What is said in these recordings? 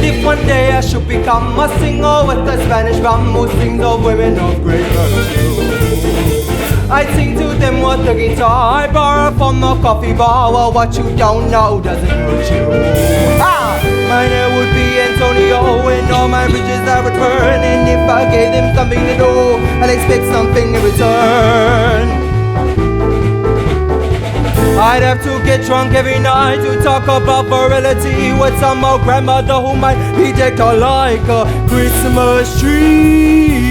if one day I should become a singer with the Spanish rum who sings of women of great virtue, I sing to them with the guitar I borrow from the coffee bar. Well, what you don't know doesn't hurt you. My name would be Antonio, and all my riches I would burn. And if I gave them something to do, I'd expect something in return. I'd have to get drunk every night to talk about virility with some old grandmother who might be decked out like a Christmas tree.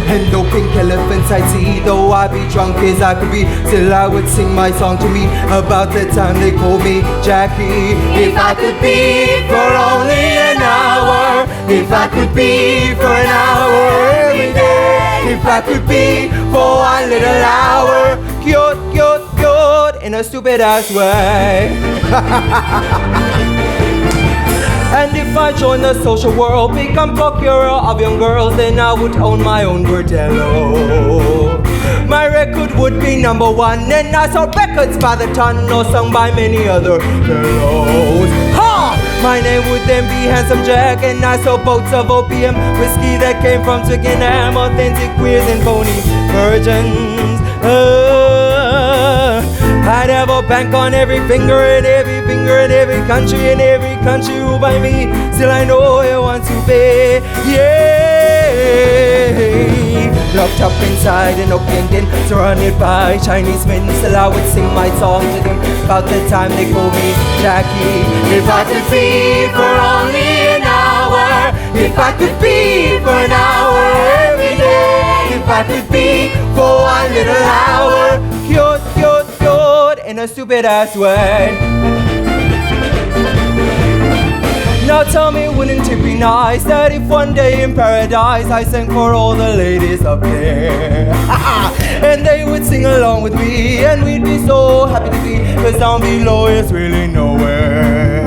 And no pink elephants I'd see, though I'd be drunk as I could be. Still I would sing my song to me about the time they called me Jackie. If I could be for only an hour, if I could be for an hour every day, if I could be for one little hour, cute, cute, cute, in a stupid ass way. And if I join the social world, become procurer of young girls, then I would own my own bordello. My record would be number one, and I sold records by the ton, or sung by many other fellows. Ha! My name would then be Handsome Jack, and I sold boats of opium, whiskey that came from Twickenham, authentic queers and phony virgins. I'd have a bank on every finger in every country who by me, still I know you want to pay. Yeah, locked up inside an open den, surrounded by Chinese men, still I would sing my song to them about the time they call me Jackie. If I could be for only an hour, if I could be for an hour every day, if I could be for one little hour, cute, cute, cute, in a stupid ass way. Now tell me, wouldn't it be nice that if one day in paradise I sang for all the ladies up there and they would sing along with me, and we'd be so happy to be, cause down below is really nowhere.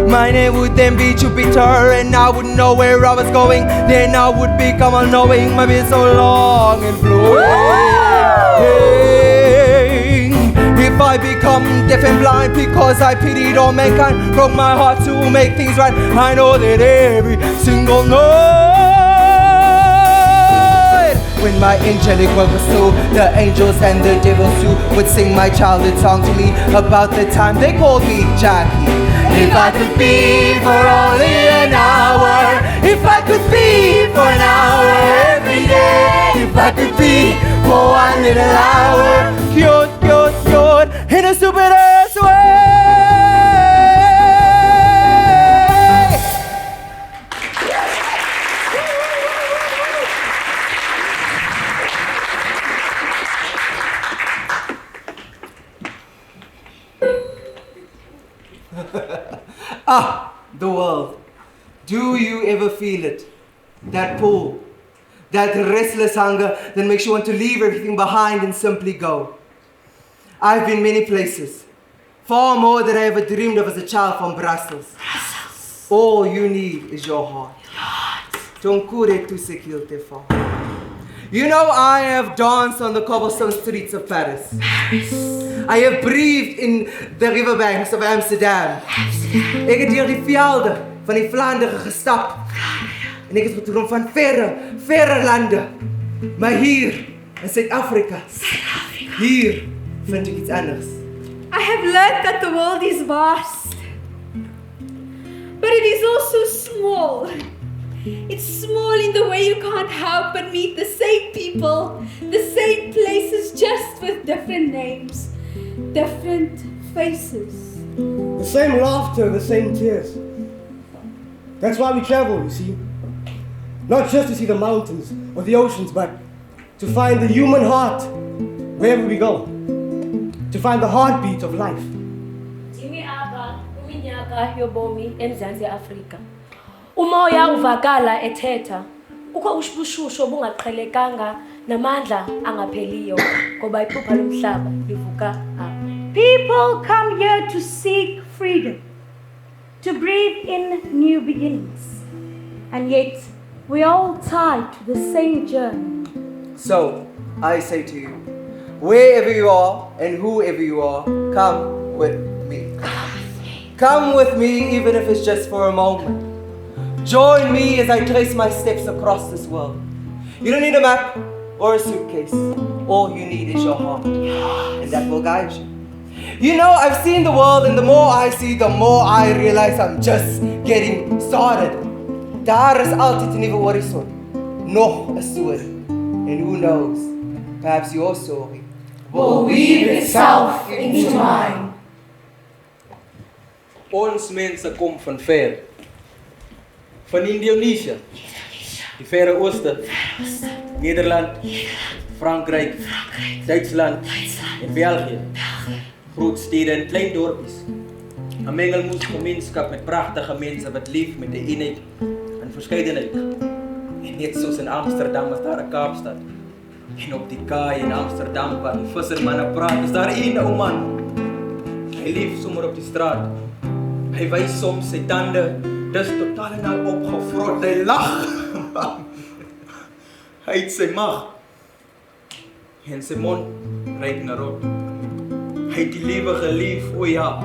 My name would then be Jupiter, and I wouldn't know where I was going. Then I would become unknowing, my beard so long and flowing. If I become deaf and blind because I pitied all mankind, broke my heart to make things right, I know that every single night, when my angelic welcome to the angels and the devils too would sing my childhood song to me about the time they called me Jackie. If I could be for only an hour, if I could be for an hour every day, if I could be for one little hour, cute, cute, cute, in a stupid ass way. The world. Do you ever feel it? That pull, that restless hunger that makes you want to leave everything behind and simply go. I've been many places, far more than I ever dreamed of as a child, from Brussels. All you need is your heart. Don't courez tout ce qu'il te faut. You know, I have danced on the cobblestone streets of Paris. I have breathed in the riverbanks of Amsterdam. Ik heb hier die velden van die Vlaanderen gestapt. En ik heb gedroomd van verre landen. Maar hier in Zuid-Afrika, hier vind ik iets anders. I have learned that the world is vast, but it is also small. It's small in the way you can't help but meet the same people, the same places, just with different names, different faces. The same laughter, the same tears. That's why we travel, you see. Not just to see the mountains or the oceans, but to find the human heart wherever we go. To find the heartbeat of life. Jimmy aba uminyaka yobomi eMzantsi Afrika. Umoya uvakala ethetha. Kukho ubushushu obungaqhelekanga namandla angapheliyo ngoba iphupha lomhlaba livuka apha. People come here to seek freedom, to breathe in new beginnings. And yet, we're all tied to the same journey. So, I say to you, wherever you are and whoever you are, come with me. Come with me, even if it's just for a moment. Join me as I trace my steps across this world. You don't need a map or a suitcase. All you need is your heart, and that will guide you. You know, I've seen the world, and the more I see, the more I realize I'm just getting started. Daar is altyd 'n nuwe horison, nog 'n story. And who knows, perhaps your story will weave itself into mine. Ons mense kom van ver. Van Indonesië, die verre ooste, Nederland, Frankryk, Duitsland en België. Groot stede en klein dorpies. 'n mengelmoes gemeenskap met pragtige mense wat lief met 'n eenheid en verskeidenheid. En net soos in Amsterdam is daar 'n Kaapstad. En op die kaai in Amsterdam waar die vissermanne praat, is daar 'n ou man. Hy leef sommer op die straat. Hy wys soms sy tande, dis totaal en al opgevrot. Hy lag. Hy het sy mag. En sy mond ruik na rook. Hy het die lewe geleef, o ja.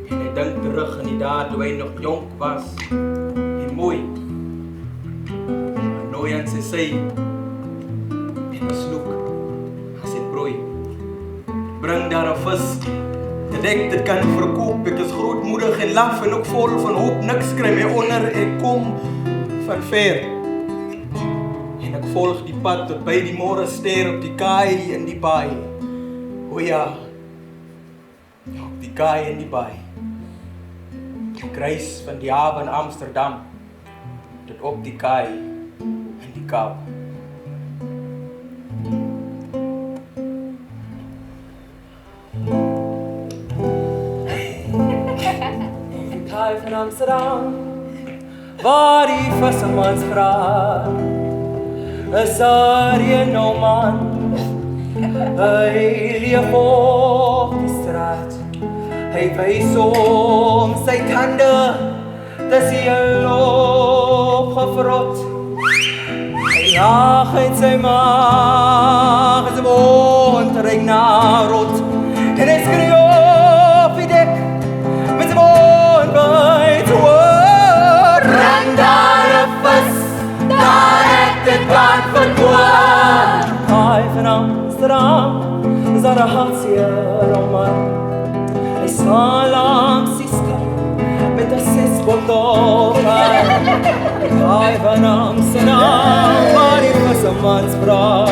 En hy dink terug aan die dae toe hy nog jonk was en mooi. Maar nou aan sy en 'n sloek as 'n prooi. Bring daar 'n vis. Ek dink dit kan verkoop. Ek is grootmoedig en laf en ook vol van hoop. Niks kry my onder. Ek kom van ver. En ek volg die pad tot by die môre ster op die kaai en die baai. O ja, op die kaai en die baai. Ek reis van die haven Amsterdam tot op die kaai en die Kaap. Die kaai van Amsterdam, waar die vissermansvrouw is daar een ou man. Hy leef op die straat. Hy wys om sy tande, dis hy opgevrot. Hy lag uit sy maag, en sy mond ruik na rot. En hy skree op die dek, met sy mond wijd oor. Brand daar 'n vis, daar het dit kan verkoop. Kaai van Amsterdam, is daar 'n hartseer ou man. Hy staan langs die skip met 'n 6-bottel wyn. Kaai van Amsterdam, waar die vissermanspraat,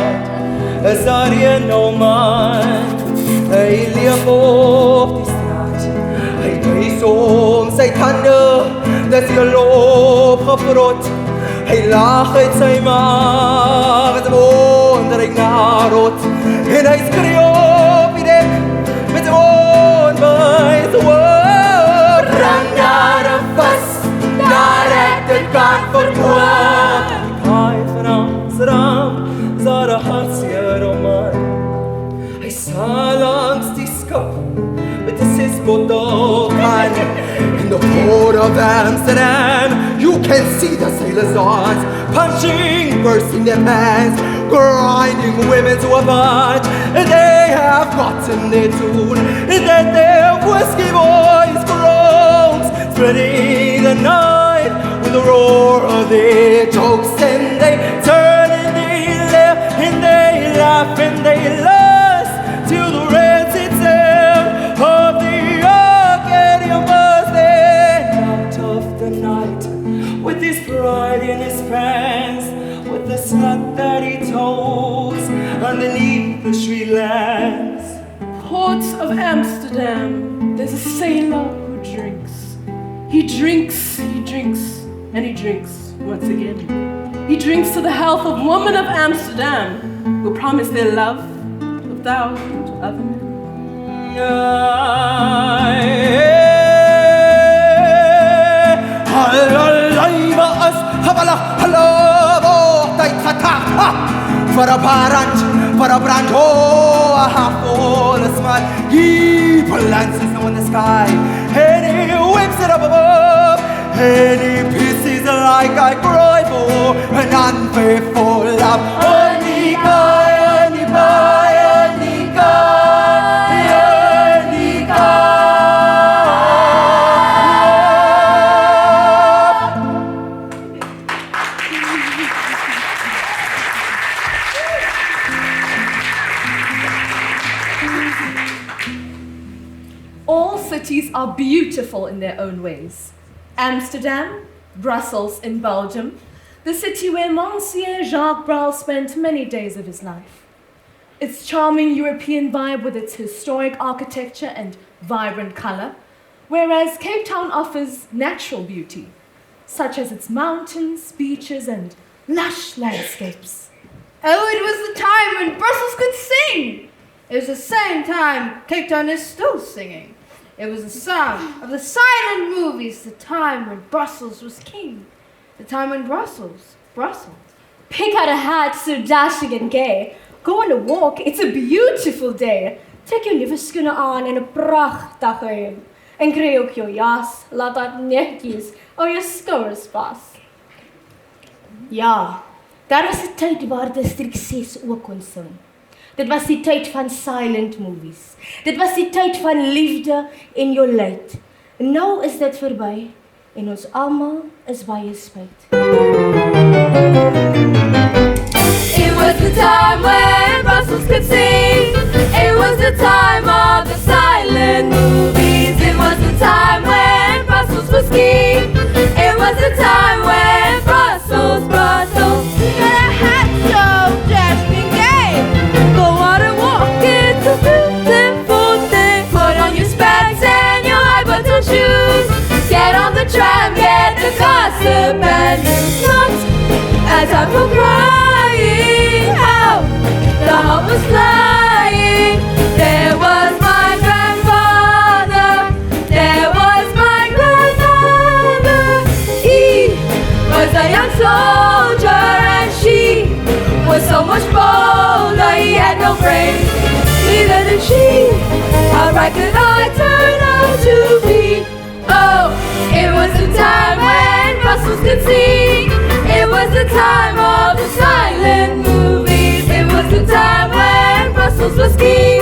is daar een ou man. Hy leef op die straat. Hy wys om sy tande, dis hy opgevrot. Hy lag uit sy maag, met sy mond ruik na rot. En hy skree op die dek, met sy mond wijd oor. Brand daar 'n vis, daar ek dit kan verkoop. Die kaai van Amsterdam, is daar 'n hartseer ou man. Hy staan langs die skip, met 'n 6-bottel kan. In the port of Amsterdam, you can see the sailors' arms, punching, bursting their pants, grinding women to a punch. And they have gotten their tune, and then their whiskey voice groans, spreading the night with the roar of their jokes. And they turn and they laugh, and they laugh, and they lust, till the rancid sound of the Arcadian bus. Then out of the night, with his pride in his pants, with the slut that he toes underneath the street lamps. Port of Amsterdam, there's a sailor who drinks. He drinks, and he drinks once again. He drinks to the health of women of Amsterdam who promise their love without other men. For a brand, oh, a half full of smile. He balances now in the sky, and he whips it up above, and he pisses like I cry for an unfaithful love. Only guy, only boy, only guy, only guy. All cities are beautiful in their own ways. Amsterdam, Brussels in Belgium, the city where Monsieur Jacques Brel spent many days of his life. Its charming European vibe with its historic architecture and vibrant color, whereas Cape Town offers natural beauty, such as its mountains, beaches, and lush landscapes. Oh, it was the time when Brussels could sing. It was the same time Cape Town is still singing. It was the sound of the silent movies, the time when Brussels was king. The time when Brussels. Pick out a hat so dashing and gay. Go on a walk, it's a beautiful day. Trek jou nuwe skoene aan en 'n pragtige hemp. En kry ook jou jas, laat dat netjies op jou skouers pas. Ja, daar was 'n tyd waar District 6 ook kon sing. Dit was die tyd van silent movies. Dit was die tyd van liefde en jou leid. En nou is dit verby en ons almal is baie spyt. It was the time when Brussels could sing. It was the time of the silent movies. It was the time when Brussels was king. It was the time when Brussels got a hat so dashing and gay. Go on and walk, it's a beautiful thing. Put on your specs and your high-button shoes. Get on the tram, get the gossip, and it's not a time for crying. How the heart was flying. There was my grandfather. There was my grandmother. He was a young soldier and she was so much bolder. He had no brains, neither did she. How right could I turn out to be? Oh, it was the time when Brussels could sing. It was the time of the silent movies. It was the time when Brussels was king.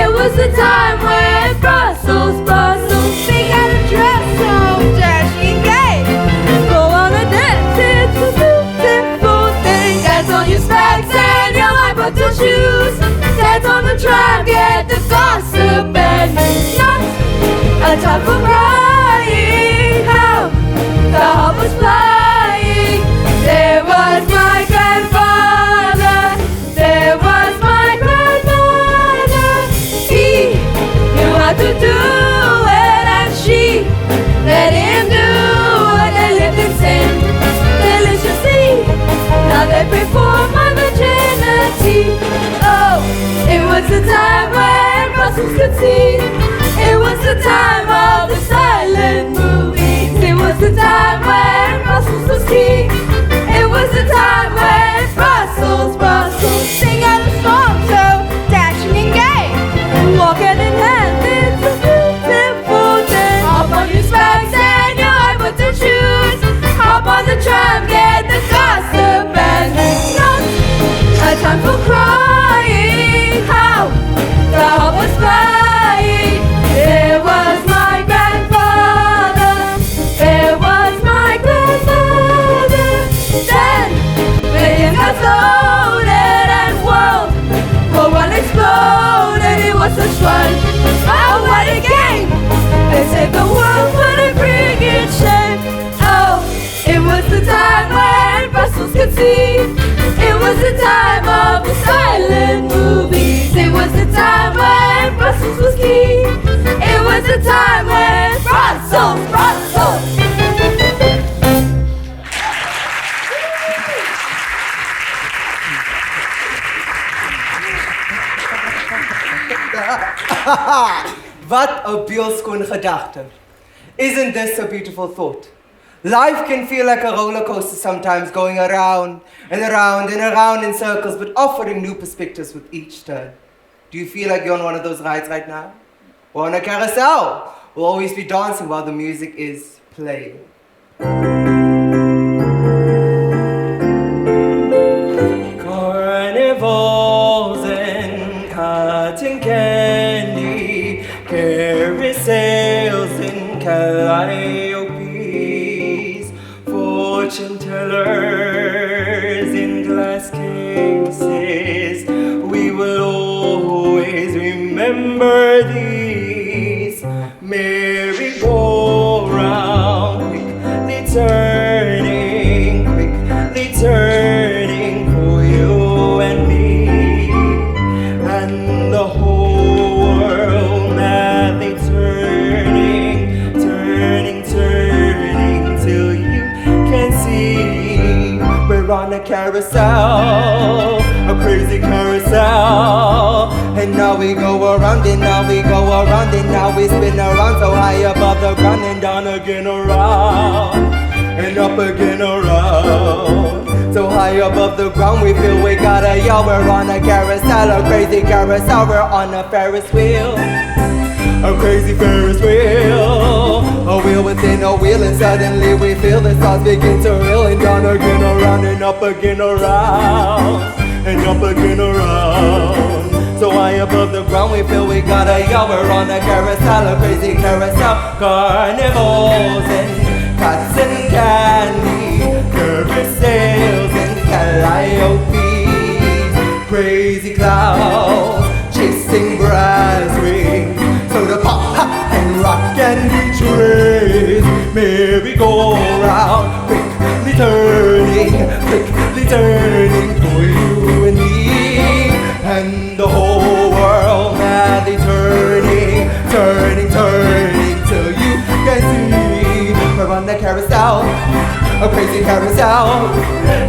It was the time when Brussels, they got a dress so dashing gay. Go on a dance, it's a beautiful thing. Dance on your specs and your high-button shoes. Dance on the tram, get the gossip, and it's not a time for crying. How the heart was flying. There was my grandfather. There was my grandmother. He knew how to do it, and she let him do it. They lived in sin deliciously. Now they pray for my virginity. Oh, it was the time when Brussels could sing. It was the time of the silent movies. It was the time when Brussels was king. It was the time when Brussels, sing out a song so dashing and gay. Walking in hand, it's a beautiful thing. Hop on your specs and your high-button shoes. Hop on the tram, get the gossip, and it's not a time for crying. How the heart was flying. There was my grandfather. There was my grandmother. Then millions got loaded and World War One exploded. It was such fun. Oh, what a game! They saved the world, but they bring in shame. Oh, it was the time when Brussels could sing. It was the time of the silent movies. It was the time when Brussels was king. It was the time when Brussels. Wat 'n beelskoon gedagte. Isn't this a beautiful thought? Life can feel like a roller coaster sometimes, going around and around and around in circles, but offering new perspectives with each turn. Do you feel like you're on one of those rides right now? Or on a carousel? We'll always be dancing while the music is playing. Carnivals and cotton candy, carousels and calliopes, fortune tellers in glass cases. We will always remember these. carousel, a crazy carousel. And now we go around and now we go around and now we spin around so high above the ground and down again around and up again around. So high above the ground we feel we got a yaw. We're on a carousel, a crazy carousel. We're on a Ferris wheel, a crazy Ferris wheel, a wheel within a wheel, and suddenly we feel the stars begin to reel and down again around and up again around and up again around. So high above the ground we feel we got a yaw. We're on a carousel, a crazy carousel. Carnivals and cotton candy, carousels and calliopes, crazy clouds chasing brass rings. So the pop, ha, and rock and beach race, merry-go-round, quickly turning for you and me, and the whole world madly turning till you can see. We're on the carousel, a crazy carousel.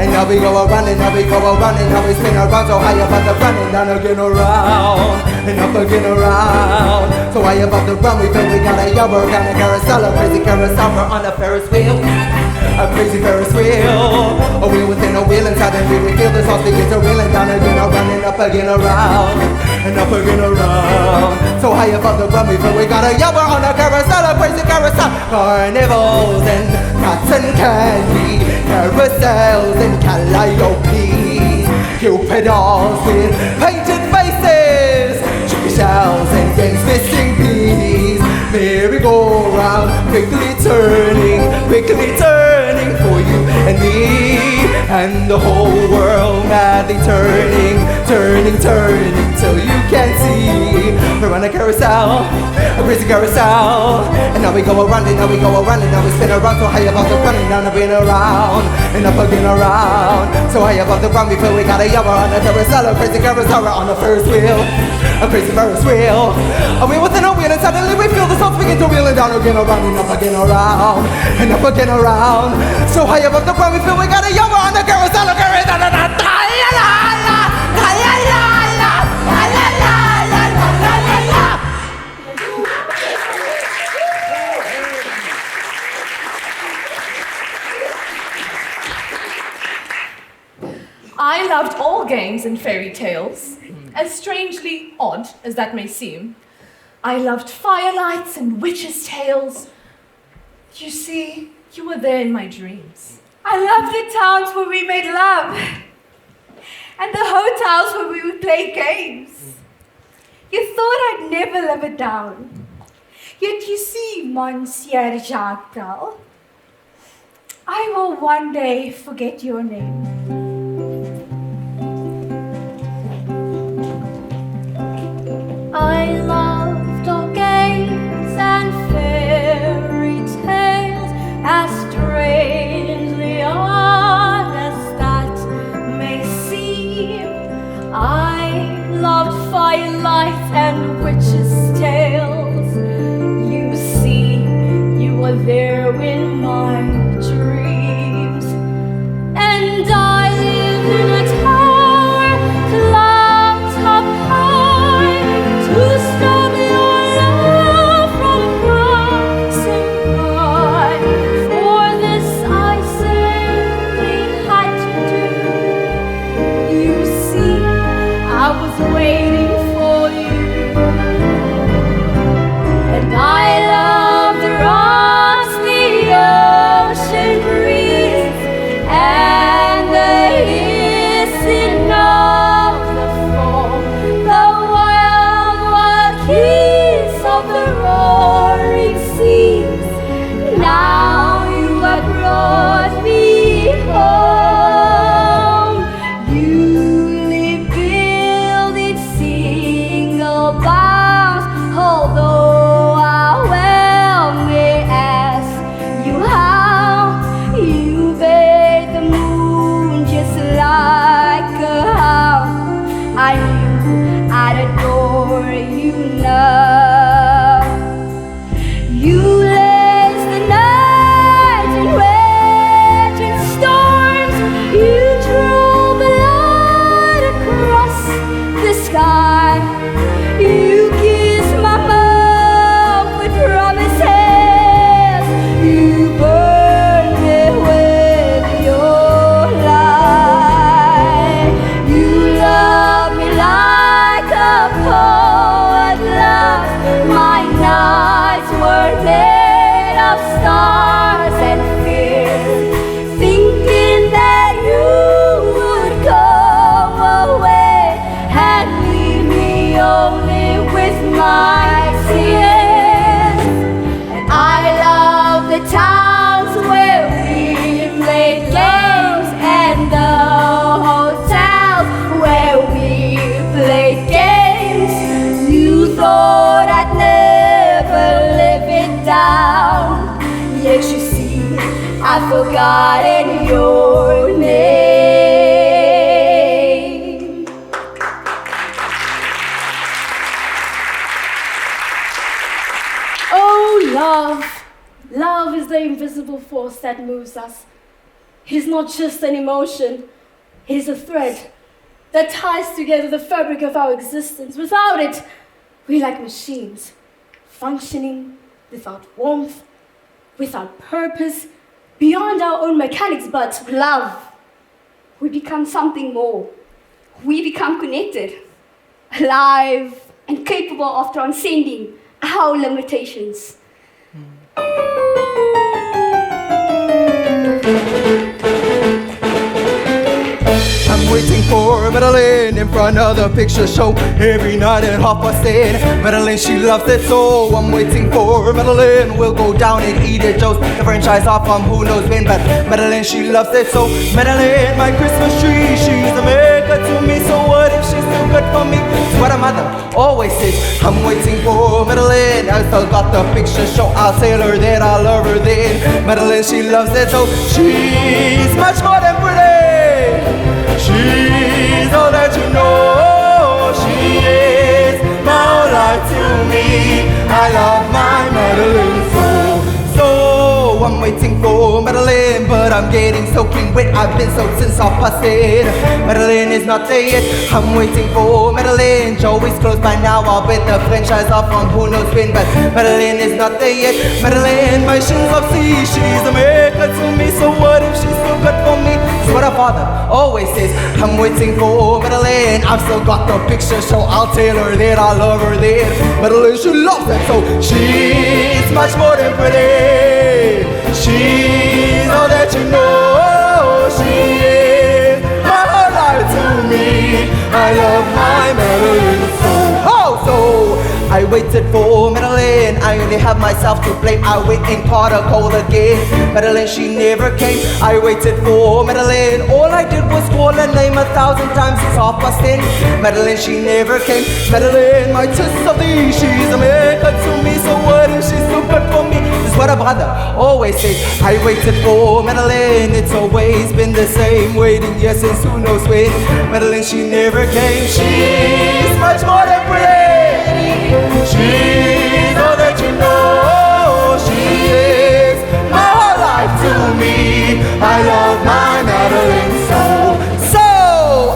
And now we go around and now we go around and now we spin around so high above the ground and down again around and up again around. So high above the ground we feel we got a yaw. We're on a carousel, a crazy carousel. We're on a Ferris wheel, a crazy Ferris wheel, a wheel within a wheel, and suddenly we feel the sauce begin to reel and down again around and up again around and up again around. So high above the ground we feel we got a yaw. We're on a carousel, a crazy carousel. Carnivals and cotton candy, carousels and calliope, cupid dolls with painted faces, chicken shells and gangs missing peas, merry-go-round, quickly turning for you and me, and the whole world madly turning till you can see. We're on a carousel, a crazy carousel, and now we go around and now we go around and now we spin around so high above the ground and down again around and up again around. So high above the ground we feel we got a yaw. We're on a carousel, a crazy carousel. We're on a Ferris wheel, a crazy Ferris wheel, a wheel within a wheel, and suddenly we feel the sauce begin to reel and down again around and up again around and up again around. So high above the ground we feel we got a yaw. We're on a carousel, a carousel. I loved all games and fairy tales, as strangely odd as that may seem. I loved firelights and witches' tales. You see, you were there in my dreams. I love the towns where we made love and the hotels where we would play games. You thought I'd never live it down. Yet you see, Monsieur Jacques Brel, I will one day forget your name. I loved all games and fairy tales, as strangely odd as that may seem. I loved firelights and witches' tales. You see, you were there in my dreams, and I down. Yet you see, I've forgotten your name. Oh, love. Love is the invisible force that moves us. It is not just an emotion. It is a thread that ties together the fabric of our existence. Without it, we're like machines, functioning without warmth, without purpose, beyond our own mechanics. But love, we become something more. We become connected, alive, and capable of transcending our limitations. I'm waiting for Madeline in front of the picture show every night at 10:30. Madeline, she loves it so. I'm waiting for Madeline. We'll go down and eat at Joe's. The franchise off from who knows when, but Madeline, she loves it so. Madeline, my Christmas tree, she's a maker to me. So what if she's too good for me? It's what a mother always says. I'm waiting for Madeline. I still got the picture show. I'll tell her that I love her then. Madeline, she loves it so. She's much more than pretty. She's all that you know. She is my whole life to me. I love my Madeline so. I'm waiting for Madeline, but I'm getting soaking wet. I've been soaked since 8:30. Madeline is not there yet. I'm waiting for Madeline. Joey's close by now. I'll bet the franchise off from who knows when, but Madeline is not there yet. Madeline, my shins of sea, she's a maker to me. So what if she's so good for me? It's what a father always says. I'm waiting for Madeline. I've still got the picture, so I'll tell her that I love her then. Madeline, she loves it so. She's much more than pretty. She's all that you know. She is my whole life to me. I love my Madeline so. So I waited for Madeline. I only have myself to blame. I wait and caught a cold again. Madeline, she never came. I waited for Madeline. All I did was call her name 1,000 times. It's 10:30. Madeline, she never came. Madeline, my tis of thee, she's a maker to me. So what if she's so good for me? It's what a brother always says. I waited for Madeline. It's always been the same. Waiting, yes, since who knows when. Madeline, she never came. She's much more than pretty. She's all that you know. She is my whole life to me. I love my Madeline so.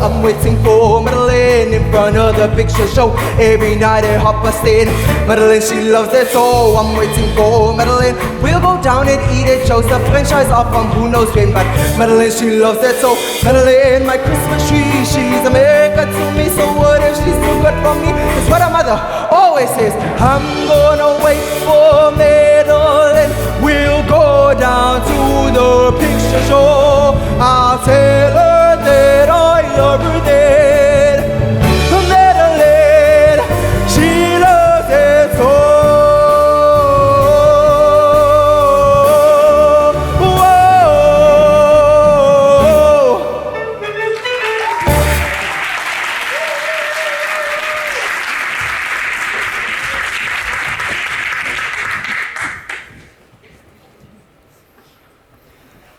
I'm waiting for Madeline in front of the picture show every night at 10:30. Madeline, she loves it so. I'm waiting for Madeline. We'll go down and eat at Joe's. The franchise off from who knows when, but Madeline, she loves it so. Madeline, my Christmas tree, she's a maker to me. So what if she's too good for me? It's what a mother always says. I'm gonna wait for Madeline. We'll go down to the picture show. I'll tell her that I love her then. Madeline, she loves it so.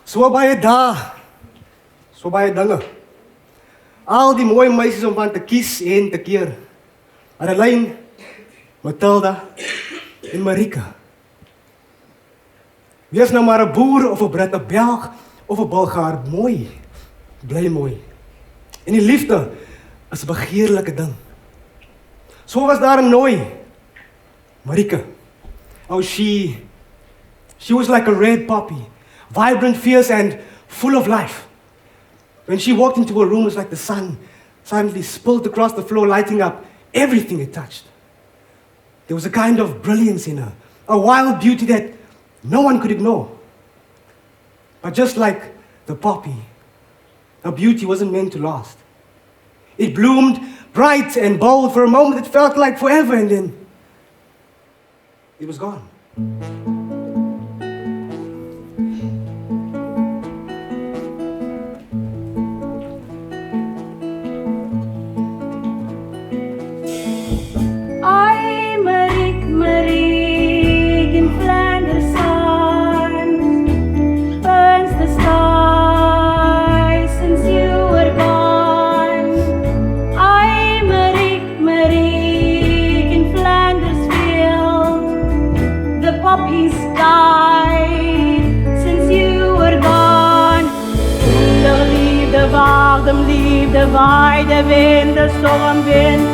So baie dae. So baie dinge. Al die mooi meisies om van te kies en te keer. Adeline, Matilda en Marika. Wees nou maar 'n boer of 'n Brit, 'n Belg of 'n Bulgaar, mooi. Bly mooi. En die liefde is 'n begeerlike ding. So was daar 'n nooi. Marika. Oh, she was like a red poppy, vibrant, fierce, and full of life. When she walked into a room, it was like the sun silently spilled across the floor, lighting up everything it touched. There was a kind of brilliance in her, a wild beauty that no one could ignore. But just like the poppy, her beauty wasn't meant to last. It bloomed bright and bold. For a moment, it felt like forever, and then it was gone. Marik in Flanders. poppies died since you were gone. Zonder liefde, warm liefde, weide wind, de stormwind.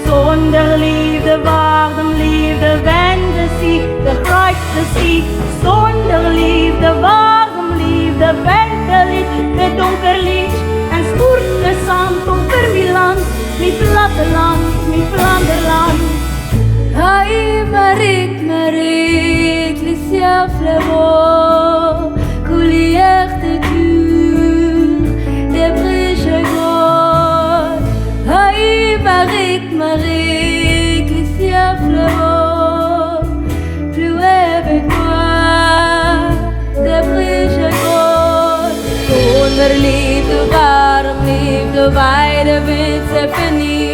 Zonder liefde, warm liefde, wende sie, de grootste zee. Zonder liefde, warm liefde, wende lied, de donker lied. En spoert de zand over mijn land, mijn platteland, mijn Vlaanderland. Hai Marik, Marik, Licia Flavor, coulière de dur, des briches gros. Hai Marik, Marik, Licia Flavor, plus avec moi, des briches gros. Zonder liefde, warm liefde, weide wind, symfonie.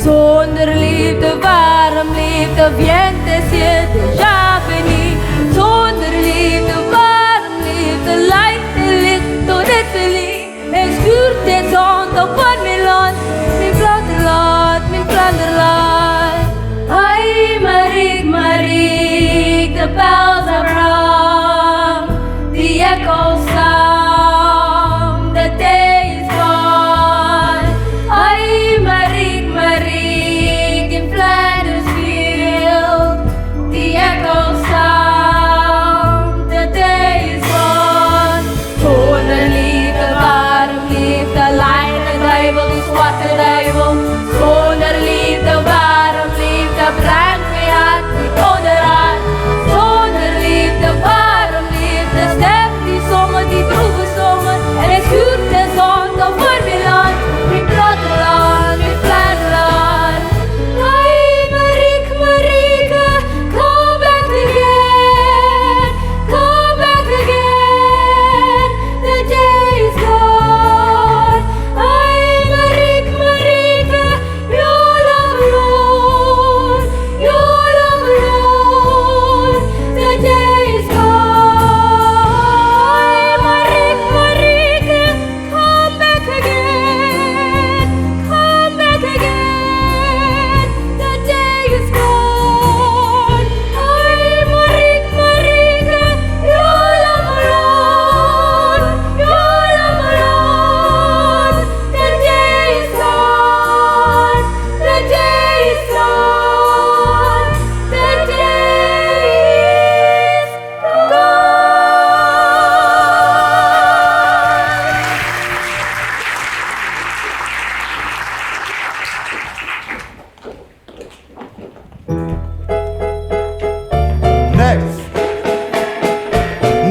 Zonder liefde, warm liefde, viente siete déjà fini. Zonder liefde, warm liefde, lijkt het licht tot het verlies. En schuurt het zand op mijn land, mijn Vlaanderland, mijn Vlaanderland. Hai Marik, Marik, the bells are rung, the echoes sound, the day is gone. Hai Marik, Marik, in Flanders field, the echoes sound, the day is gone. Zonder liefde, warm liefde, lijkt de duivel, die zwarte duivel. Zonder liefde, warm liefde, brengt mij hart niet onderaan. Zonder liefde, warm liefde, sterft die zongen, die droeve zongen. En het schuurt de zon over mijn land, mijn platteland, mijn Vlaanderland. Hai Marik, Marike, come back again, come back again, the day is gone. Hai Marik, Marike, you're alone, the day is gone. Hai Marik, Marike, come back again, come back again, the day is gone. Hai Marik, Marike, you're alone, the day is gone, the day is gone, the day is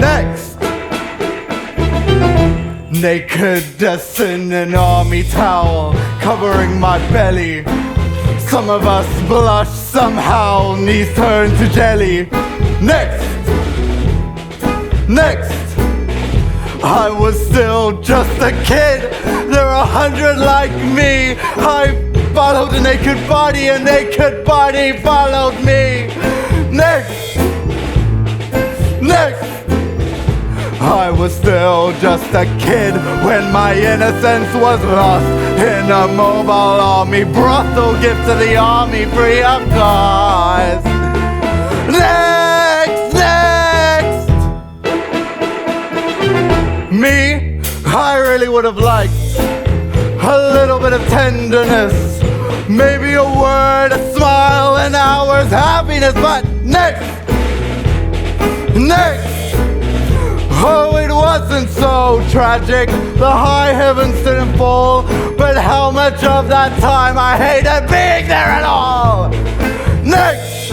Next. Naked as in an army towel, covering my belly. Some of us blush somehow, knees turn to jelly. Next. I was still just a kid. There are 100 like me. I followed a naked body, a naked body followed me. Next. I was still just a kid when my innocence was lost in a mobile army brothel, gift to the army free of cost. Next. Me, I really would have liked a little bit of tenderness, maybe a word, a smile, an hour's happiness, but next. Oh, it wasn't so tragic. The high heavens didn't fall, but how much of that time I hated being there at all. Next.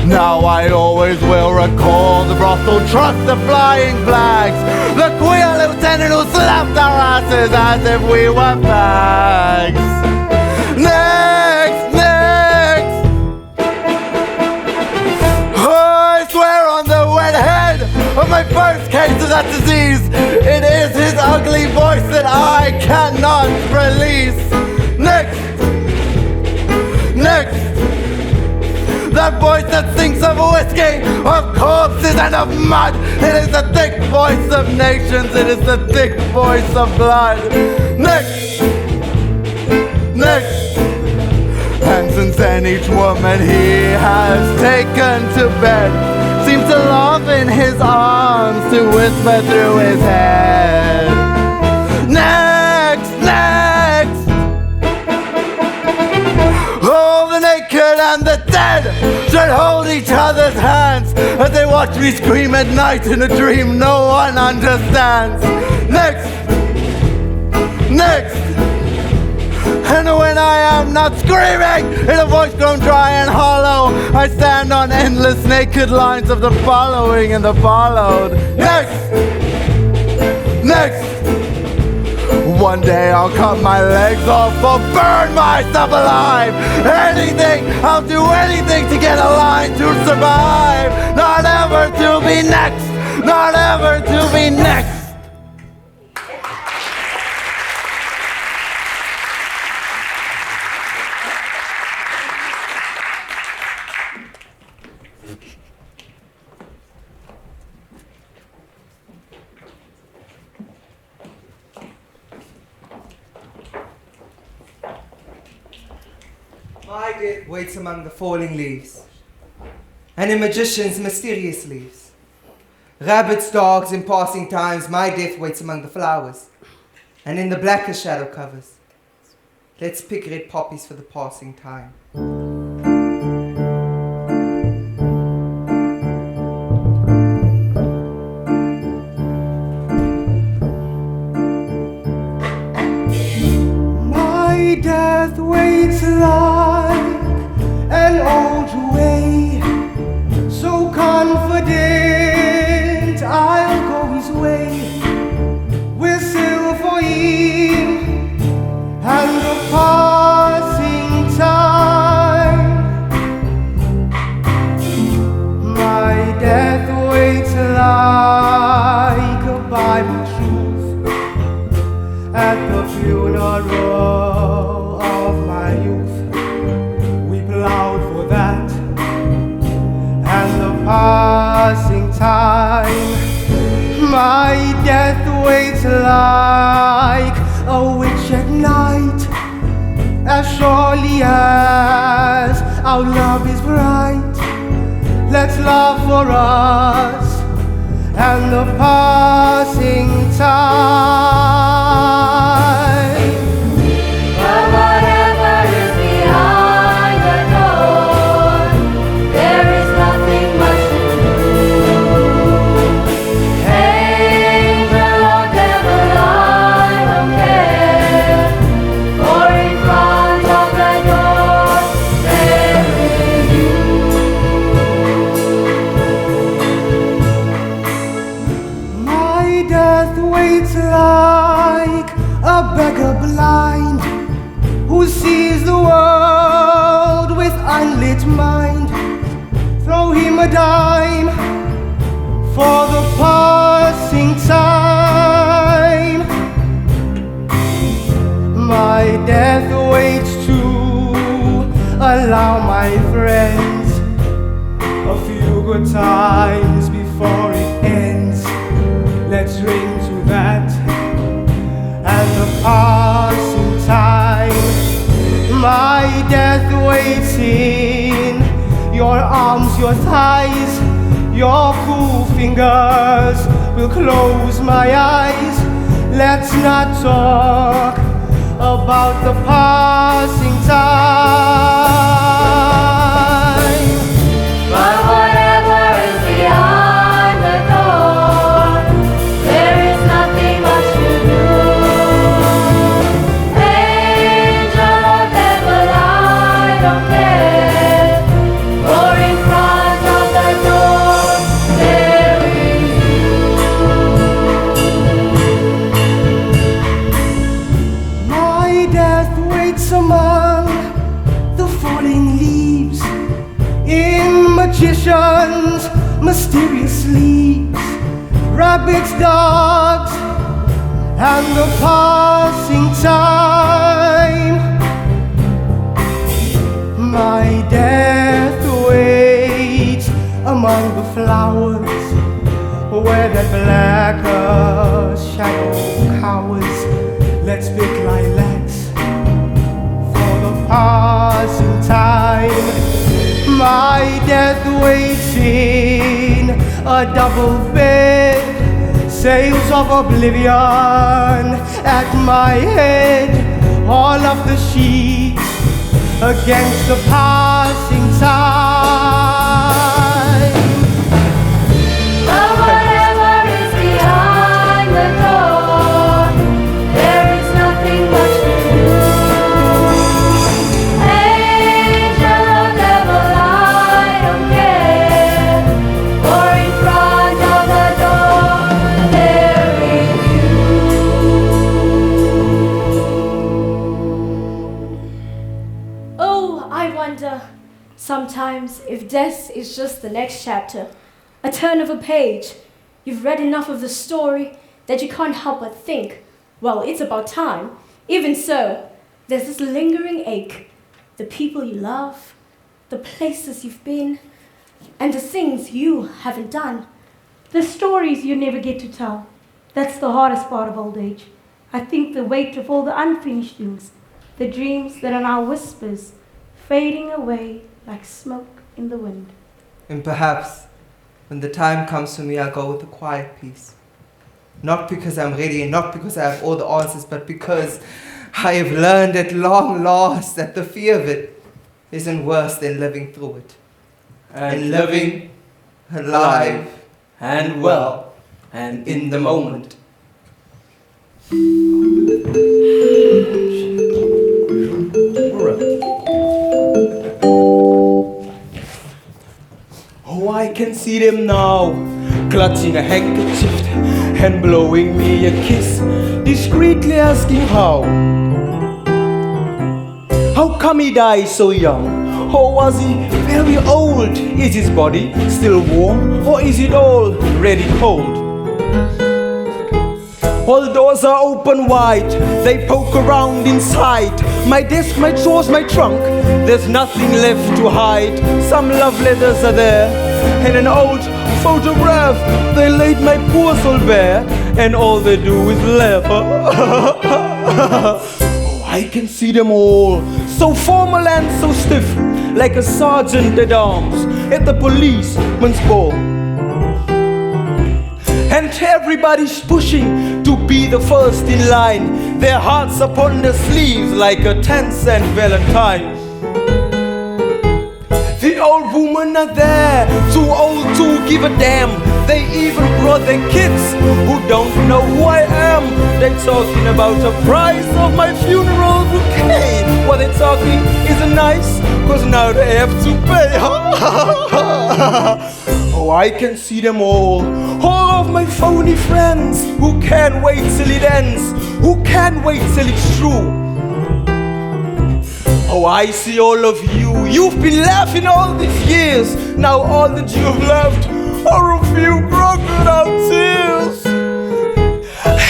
Now I always will recall the brothel truck, the flying flags, the queer lieutenant who slapped our asses as if we were bags. Next. Oh, I swear on the wet head of my first case of that disease, it is his ugly voice that I cannot release. Next. That voice that sings of whiskey, of corpses and of mud. It is the thick voice of nations, it is the thick voice of blood. Next. And Since then each woman he has taken to bed seems to laugh in his arms, to whisper through his head, next, next. All the naked and the dead should hold each other's hands as they watch me scream at night in a dream no one understands. Next, next. And when I am not screaming in a voice grown dry and hollow, I stand on endless naked lines of the following and the followed. Next! Next! One day I'll cut my legs off or burn myself alive. Anything, I'll do anything to get a line to survive. Not ever to be next! Not ever to be next! My death waits among the falling leaves, and a magician's mysterious leaves. Rabbits, dogs, in passing times, my death waits among the flowers, and in the blackest shadow covers. Let's pick red poppies for the passing time. My death waits like an old way, so confident I'll go his way. Whistle for him and the passing time. My death waits like a Bible truth at the funeral of my youth. We plowed for that and the passing time. My death waits like a witch at night, as surely as our love is bright. Let's love for us and the passing time. But whatever is behind the door, there is nothing much to do. Angel or devil, I don't care, for in front of the door there is you. My death waits like a beggar blind who sees the world with unlit mind. Throw him a dime for the passing time. My death waits to allow my friends a few good times before it ends. Let's ring to that and the passing time. My death waits in your arms, your thighs, your cool fingers will close my eyes. Let's not talk about the passing time. But whatever is behind the door, there is nothing much to do. Angel or devil, I don't care, for in front of the door there is you. My death waits among the falling leaves, in magicians' mysterious sleeps. Rabbits, dogs, and the passing time. My death waits among the flowers, where that blacker shadow cowers. Let's pick lilacs for the passing passing time. My death waits in a double bed, sails of oblivion at my head, all of the sheets against the passing time. But whatever is behind the door, there is nothing much to do. Angel or devil, I don't care, for in front of the door there is Oh, I wonder sometimes if death is just the next chapter, a turn of a page. You've read enough of the story that you can't help but think, well, it's about time. Even so, there's this lingering ache. The people you love, the places you've been, and the things you haven't done. The stories you never get to tell. That's the hardest part of old age. I think the weight of all the unfinished things, the dreams that are now whispers, fading away like smoke in the wind. And perhaps, when the time comes for me, I'll go with a quiet peace. Not because I'm ready and not because I have all the answers, but because I have learned at long last that the fear of it isn't worse than living through it. And living alive and well and in the moment. Oh, I can see them now, clutching a handkerchief and blowing me a kiss, discreetly asking how. How come he died so young? Or was he very old? Is his body still warm, or is it already cold? All doors are open wide, they poke around inside. My desk, my drawers, my trunk, there's nothing left to hide. Some love letters are there, and an old photograph. They laid my poor soul bare, and all they do is laugh. Oh, I can see them all, so formal and so stiff, like a sergeant at arms at the policeman's ball. And everybody's pushing to be the first in line, their hearts upon their sleeves like a 10-cent Valentine. The old women are there, too old to give a damn. They even brought their kids who don't know who I am. They're talking about the price of my funeral bouquet. What they're talking isn't nice, cause now they have to pay. Oh, I can see them all of my phony friends who can't wait till it ends, who can't wait till it's true. Oh, I see all of you, you've been laughing all these years. Now all that you've left are a few crocodile tears.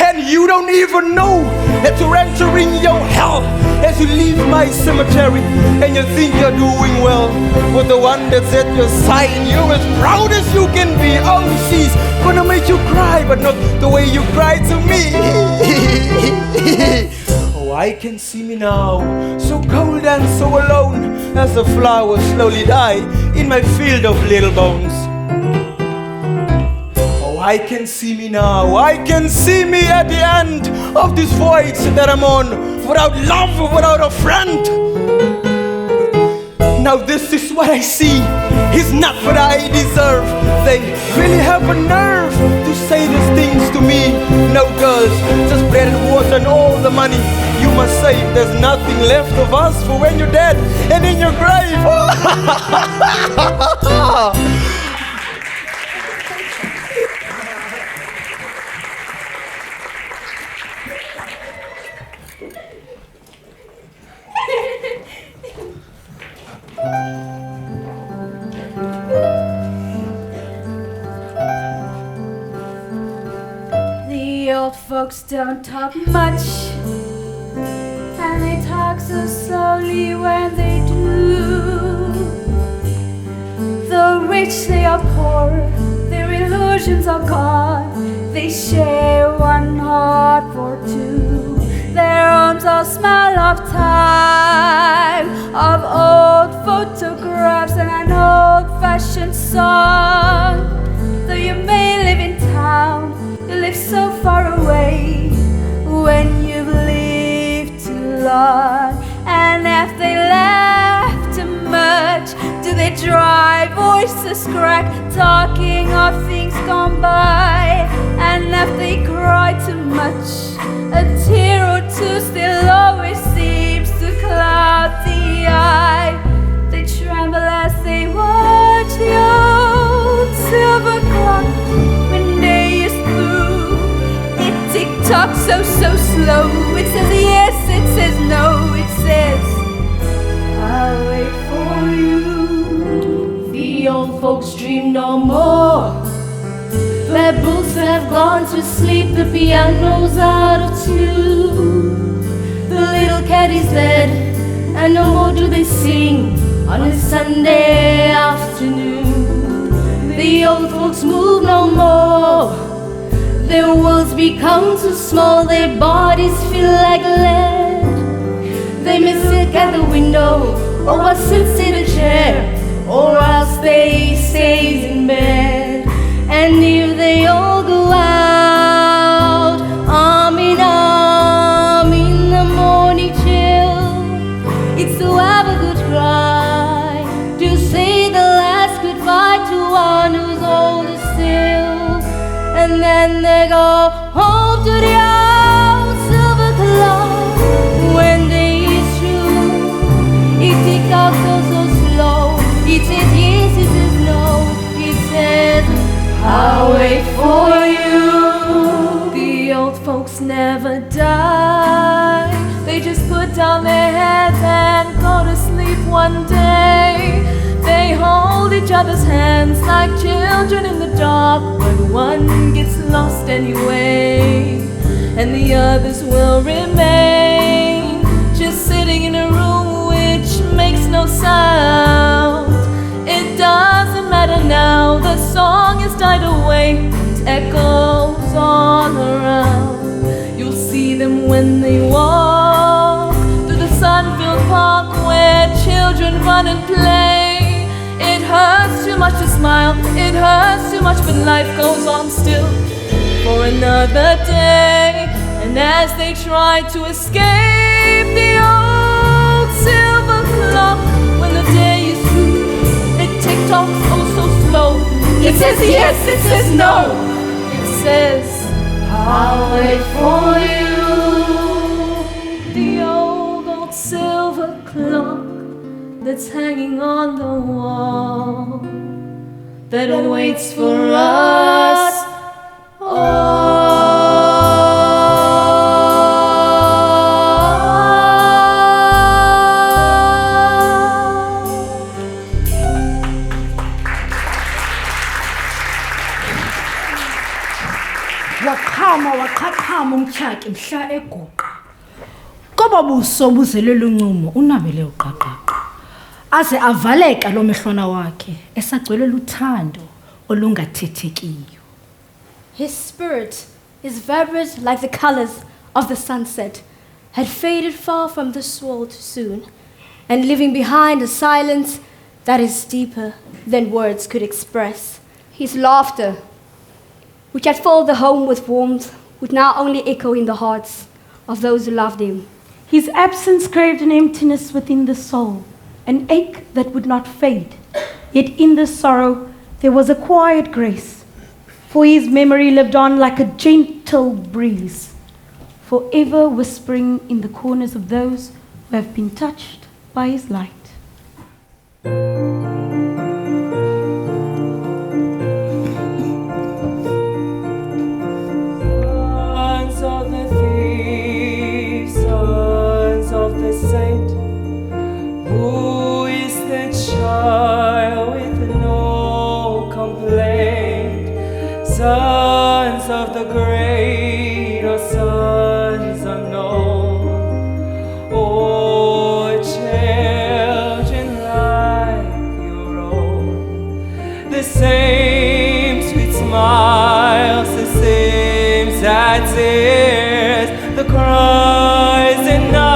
And you don't even know that you're entering your hell as you leave my cemetery, and you think you're doing well. But the one that's at your side, and you're as proud as you can be. Oh, she's gonna make you cry, but not the way you cry to me. Oh, I can see me now, so cold and so alone, as the flowers slowly die in my field of little bones. Oh, I can see me now, I can see me at the end of this voyage that I'm on, without love, without a friend. Now this is what I see, is not what I deserve. They really have a nerve to say these things to me. No girls, just bread and water and all the money you must save. There's nothing left of us for when you're dead and in your grave. The old folks don't talk much, and they talk so slowly when they do. The rich, they are poor, their illusions are gone. They share one heart for two. Their arms are dull smell of time, of old photographs and an old-fashioned song. Though you may live in town, you live so far away when you've lived too long. And if they laugh too much, do they dry voices crack, talking of things gone by? And if they cry too much, a tear or two still always seems to cloud the eye. They tremble as they watch the old silver clock. When day is through, it tick-tocks so slow. It says yes, it says no, it says I'll wait for you. The old folks dream no more. Their books have gone to sleep, the piano's out of tune. The little cat is dead, and no more do they sing on a Sunday afternoon. The old folks move no more. Their worlds become too small, their bodies feel like lead. They may sit at the window, or sits in a chair, or else they stays in bed. And if they all go out, arm in arm in the morning chill, it's to have a good cry, to say the last goodbye to one who's older still. And then they go home to the old silver clock. When day is through, it ticks out so slow. It says yes, it says no, it says I'll wait for you. The old folks never die. They just put down their heads and go to sleep one day. They hold each other's hands like children in the dark, but one gets lost anyway, and the others will remain just sitting in a room which makes no sound. It doesn't matter now, the song has died away, it echoes all around. You'll see them when they walk through the sun-filled park where children run and play. It hurts too much to smile, it hurts too much, but life goes on still for another day. And as they try to escape the old silver clock, when the day is through, it tick-tocks oh so slow. It says yes, it says no, it says I'll wait for you. The old silver clock that's hanging on the wall, that waits for us all. Waqhaqhama umtshaki mhla eguqa. Koba buso buzelela uncumo unabele uqaqaqa. Aze avaleka lo mehlwana wakhe esagcwele luthando olungathethekiyo. His spirit, his vibrant like the colors of the sunset, had faded far from this world soon, and leaving behind a silence that is deeper than words could express. His laughter, which had filled the home with warmth, would now only echo in the hearts of those who loved him. His absence craved an emptiness within the soul, an ache that would not fade. Yet in this sorrow there was a quiet grace, for his memory lived on like a gentle breeze, forever whispering in the corners of those who have been touched by his light. Sons of the thief, sons of the saint, who is the child with no complaint? Sons of the great or sons unknown, or children like your own? The same sweet smiles, the same sad tears, the cries and nights.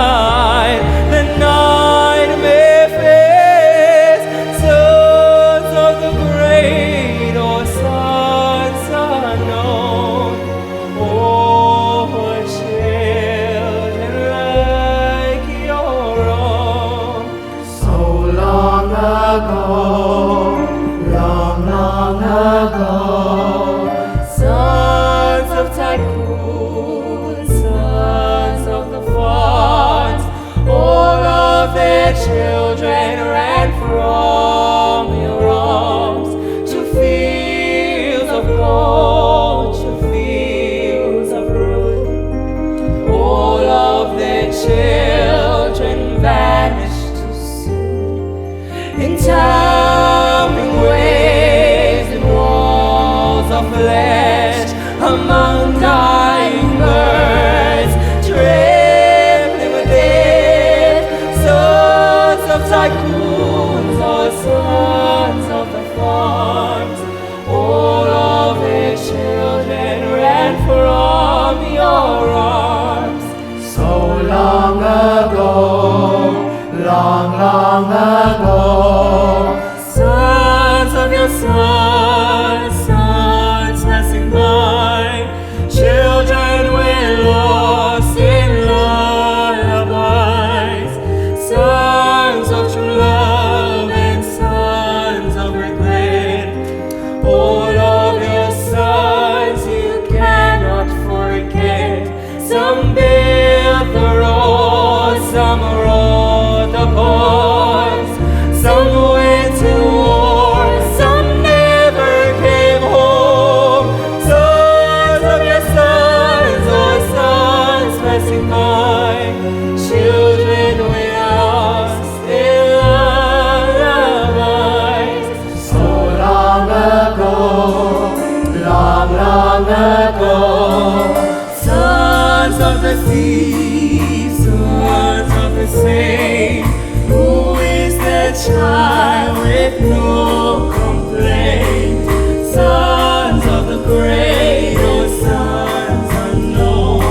ago. Sons of the sea, sons of the same. Who is the child with no complaint? Sons of the great, or sons unknown.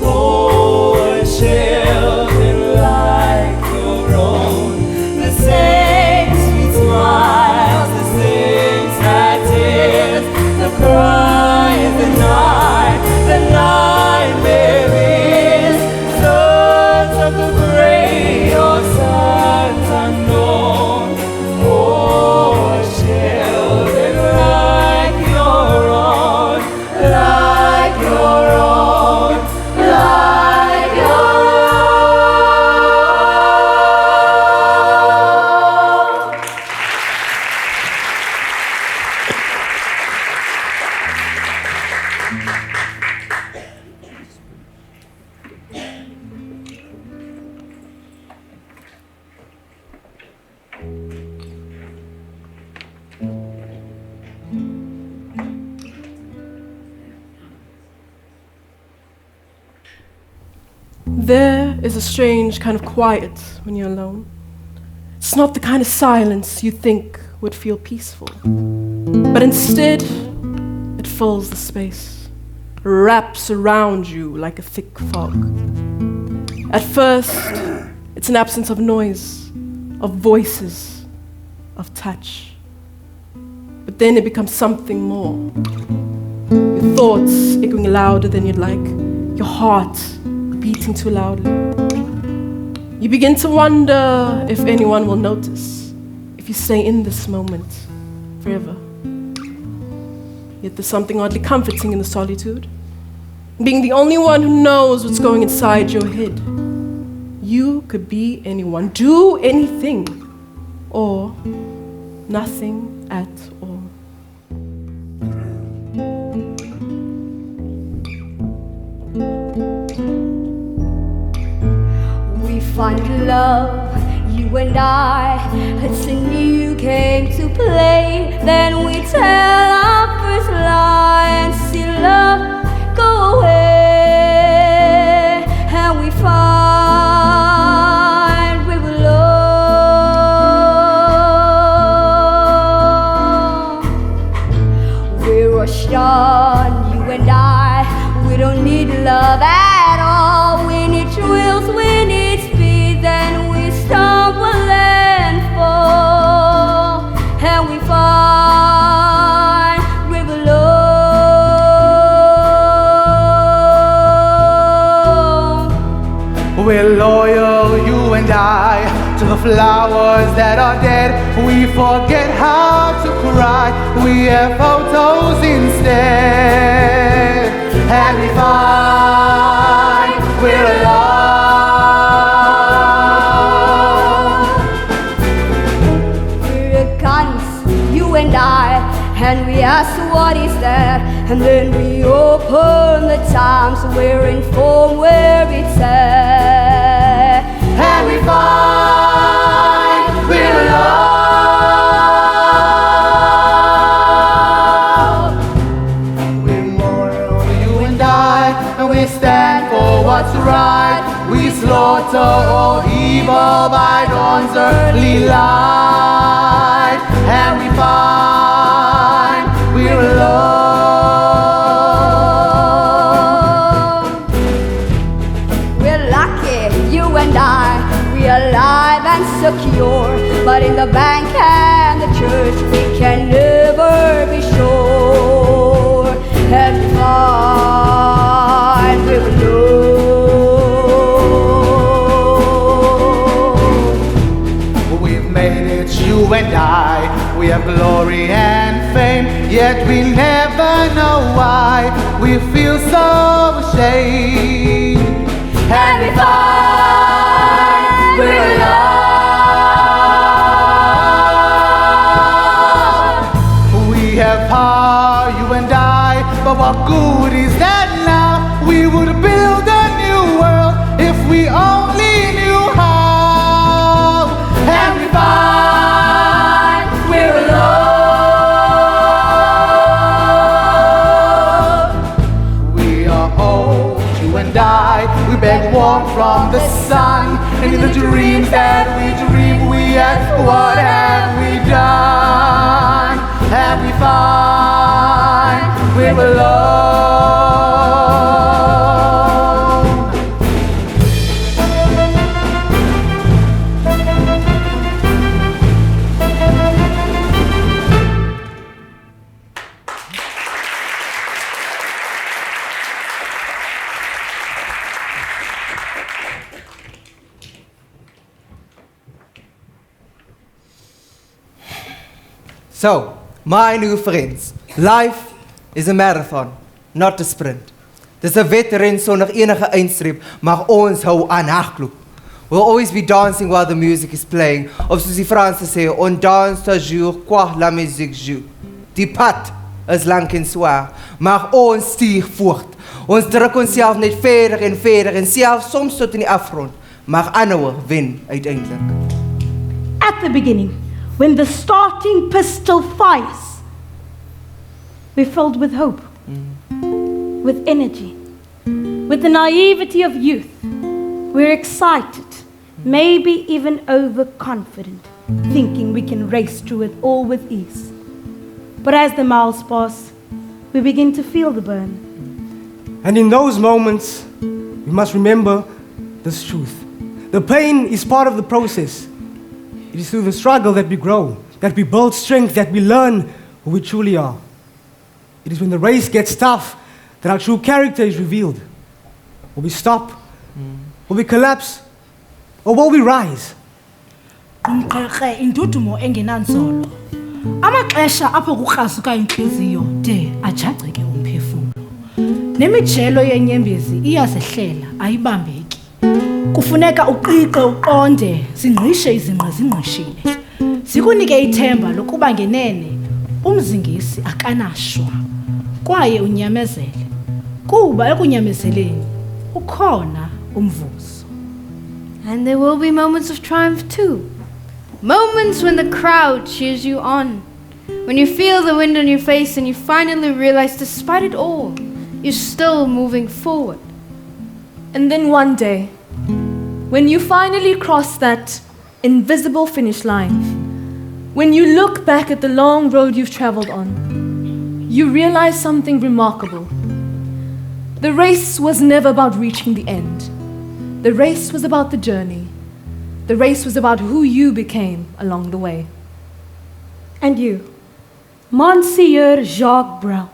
Oh, children like your own. The same sweet smiles, the same sad tears, the cry in the night there is. Sons of the great, or sons unknown. Oh, children like your own, like your own, like your own. There is a strange kind of quiet when you're alone. It's not the kind of silence you think would feel peaceful, but instead, it fills the space, wraps around you like a thick fog. At first, it's an absence of noise, of voices, of touch. But then it becomes something more. Your thoughts echoing louder than you'd like, your heart beating too loudly. You begin to wonder if anyone will notice, if you stay in this moment forever. Yet there's something oddly comforting in the solitude. Being the only one who knows what's going inside your head. You could be anyone, do anything, or nothing at all. We find love, you and I. It's a new game to play. Then we tell our first lie and see love go away. And we find we were alone. We rushed on, you and I. We don't need love at all. We need thrills, we need speed. Then we stumble and fall. And we find we're alone. We're loyal, you and I, to the flowers that are dead. We forget how to cry. We have photos instead. And we find we're alone. We're guns, you and I, and we ask what is that, and then we open the times. We're informed where it's at, And we find we're alone. We're moral, you and I, and we stand for what's right. We slaughter all evil by dawn's early light. And we find we're alone. we're lucky, you and I. We are alive and secure, but in the bank and the church we can never be sure. And we find we're alone. We've made it, you and I. We have glory and fame, yet we never know why. We feel so ashamed. And we find we're alone. We have power, you and I, but what good is that now? We would build a new world if we only knew how. And we find we're alone. dreams that we dream we had. What have we done? Have we found we belong? So, my new friends, life is a marathon, not a sprint. Dis 'n wedren sonder enige eindstreep, maar ons hou aan hardloop. We'll always be dancing while the music is playing. Of soos die Franse sê, on danse toujours quoi la musique joue. Die pad is lank en swaar, maar ons stuur voort. Ons druk onsself net verder en verder en selfs soms tot in die afgrond, maar aanhouer wen uiteindelik. At the beginning, when the starting pistol fires, we're filled with hope, with energy, with the naivety of youth. We're excited, maybe even overconfident, thinking we can race through it all with ease. But as the miles pass, we begin to feel the burn. And in those moments, we must remember this truth. The pain is part of the process. It is through the struggle that we grow, that we build strength, that we learn who we truly are. It is when the race gets tough that our true character is revealed. Will we stop? Will we collapse? Or will we rise? Umqeqe indudumo engenanzolo. Amaxesha apho kukrasuka inhliziyo de ajagceke umphefumlo. Nemijelo yenyembezi iyasehlela ayibambeki. Kufuneka uqiqe uqonde zingqishe izinqa zingqishile. Sikunike ithemba lokuba ngenene umzingisi akanashwa. Kwaye unyamezele. Kuba ekunyamezeleni ukhona umvuzo. And there will be moments of triumph too. Moments when the crowd cheers you on. When you feel the wind on your face and you finally realize despite it all, you're still moving forward. And then one day, when you finally cross that invisible finish line, when you look back at the long road you've traveled on, you realize something remarkable. The race was never about reaching the end. The race was about the journey. The race was about who you became along the way. And you, Monsieur Jacques Brel.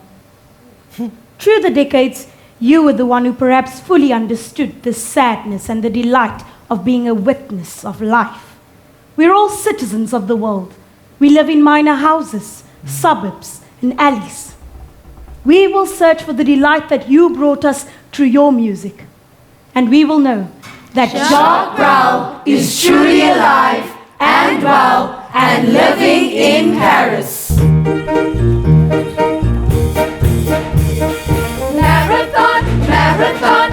Through the decades, you were the one who perhaps fully understood the sadness and the delight of being a witness of life. We're all citizens of the world. We live in minor houses, suburbs, and alleys. We will search for the delight that you brought us through your music. And we will know that Jacques Brel is truly alive and well and living in Paris. Marathon, marathon,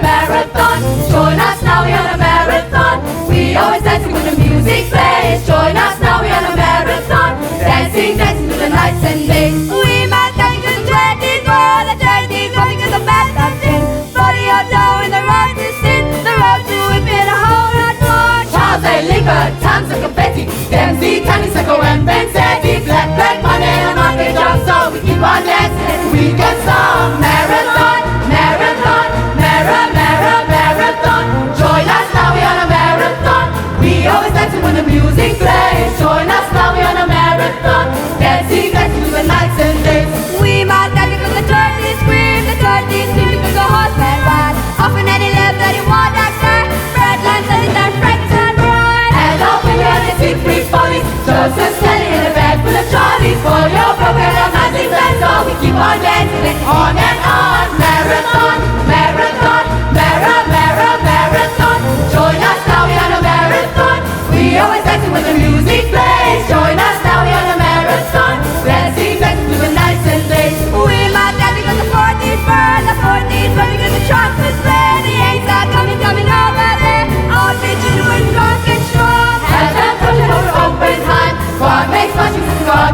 marathon. Join us now, we're on a marathon. We always dancing when the music plays. Join us now, we're on a marathon. Dancing, dancing through the nights and days. We might take the 20s, or the 30s, or because the best of things. 40 or dough in the road to sin. The road to it been a whole lot more. Charles A. Liquor, tons of confetti. Dempsey, Candy, Sacco, and Pensetti. Black money, and market jobs, so we keep on dancing and we get some. Marathon, marathon, marathon. Join us now, we're on a marathon. We always dancing when the music plays. Join us now, we're on a marathon. Dancing, dancing through the nights and days. We might dance because the 30s scream, the 30s scream because the horseman ride. Often any left that he want that star. Red lines that is that friends and ride. And off we run and see free follies. Joseph standing in a bag full of trolleys. For your broken up nothing that's all. We keep on dancing and on and on. Marathon, marathon, marathon. Join us now, we're on a marathon. We always dancing when the music plays. Join us now, we're on a marathon. Dancing, dancing through the nights and days. We might dance because the 40s burn, because the trumpets play. The ain'ts are coming over there. All bitches with drunk and strong. As I'm touching over open time. God makes much use of God